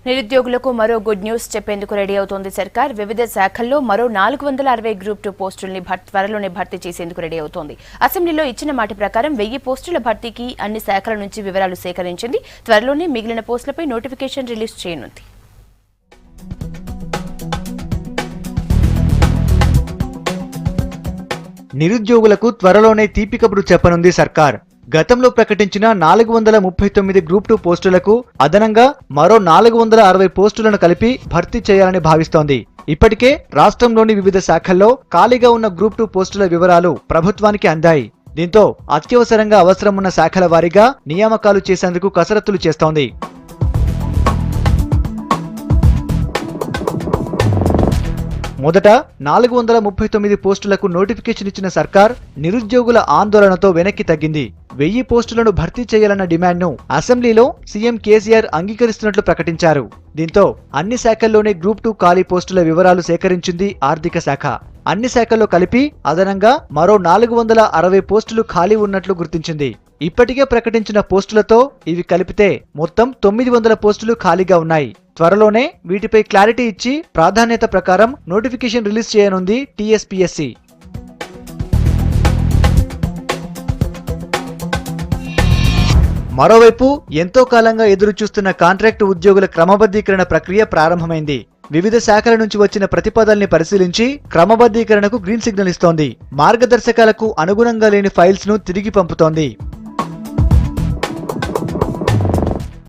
నిరుద్యోగులకు మరో good news చెప్పేందుకు రెడీ అవుతోంది సర్కార్. వివిధ శాఖల్లో మరో 460 గ్రూప్ 2 పోస్టుల్ని త్వరలోనే భర్తీ చేసేందుకు రెడీ అవుతోంది. అసెంబ్లీలో ఇచ్చిన మాట ప్రకారం 1000 పోస్టుల భర్తీకి అన్ని శాఖల నుంచి వివరాలు సేకరించింది. త్వరలోనే మిగిలిన పోస్టులపై నోటిఫికేషన్ రిలీజ్ చేయనుంది. నిరుద్యోగులకు త్వరలోనే తీపి కబురు చెప్పనుంది సర్కార్. గతంలో ప్రకటించిన 439 గ్రూప్ 2 పోస్టులకు అదనంగా మరో 460 పోస్టులను కలిపి భర్తీ చేయాలని భావిస్తోంది. ఇప్పటికే రాష్ట్రంలోని వివిధ శాఖల్లో ఖాళీగా ఉన్న గ్రూప్ 2 పోస్టుల వివరాలు ప్రభుత్వానికి అందాయి. దీంతో అత్యవసరంగా అవసరం ఉన్న శాఖల వారీగా నియామకాలు చేసేందుకు కసరత్తులు చేస్తోంది. మొదట 439 పోస్టులకు నోటిఫికేషన్ ఇచ్చిన సర్కార్ నిరుద్యోగుల ఆందోళనతో వెనక్కి తగ్గింది. 1000 పోస్టులను భర్తీ చేయాలన్న డిమాండ్ను అసెంబ్లీలో సీఎం కేసీఆర్ అంగీకరిస్తున్నట్లు ప్రకటించారు. దీంతో అన్ని శాఖల్లోనే గ్రూప్ 2 ఖాళీ పోస్టుల వివరాలు సేకరించింది ఆర్థిక శాఖ. అన్ని శాఖల్లో కలిపి అదనంగా మరో 460 పోస్టులు ఖాళీ ఉన్నట్లు గుర్తించింది. ఇప్పటికే ప్రకటించిన పోస్టులతో ఇవి కలిపితే మొత్తం 900 పోస్టులు ఖాళీగా ఉన్నాయి. త్వరలోనే వీటిపై క్లారిటీ ఇచ్చి ప్రాధాన్యత ప్రకారం నోటిఫికేషన్ రిలీజ్ చేయనుంది టీఎస్పీఎస్సీ. మరోవైపు ఎంతో కాలంగా ఎదురుచూస్తున్న కాంట్రాక్టు ఉద్యోగుల క్రమబద్ధీకరణ ప్రక్రియ ప్రారంభమైంది. వివిధ శాఖల నుంచి వచ్చిన ప్రతిపాదనల్ని పరిశీలించి క్రమబద్ధీకరణకు గ్రీన్ సిగ్నల్ ఇస్తోంది. మార్గదర్శకాలకు అనుగుణంగా లేని ఫైల్స్ ను తిరిగి పంపుతోంది.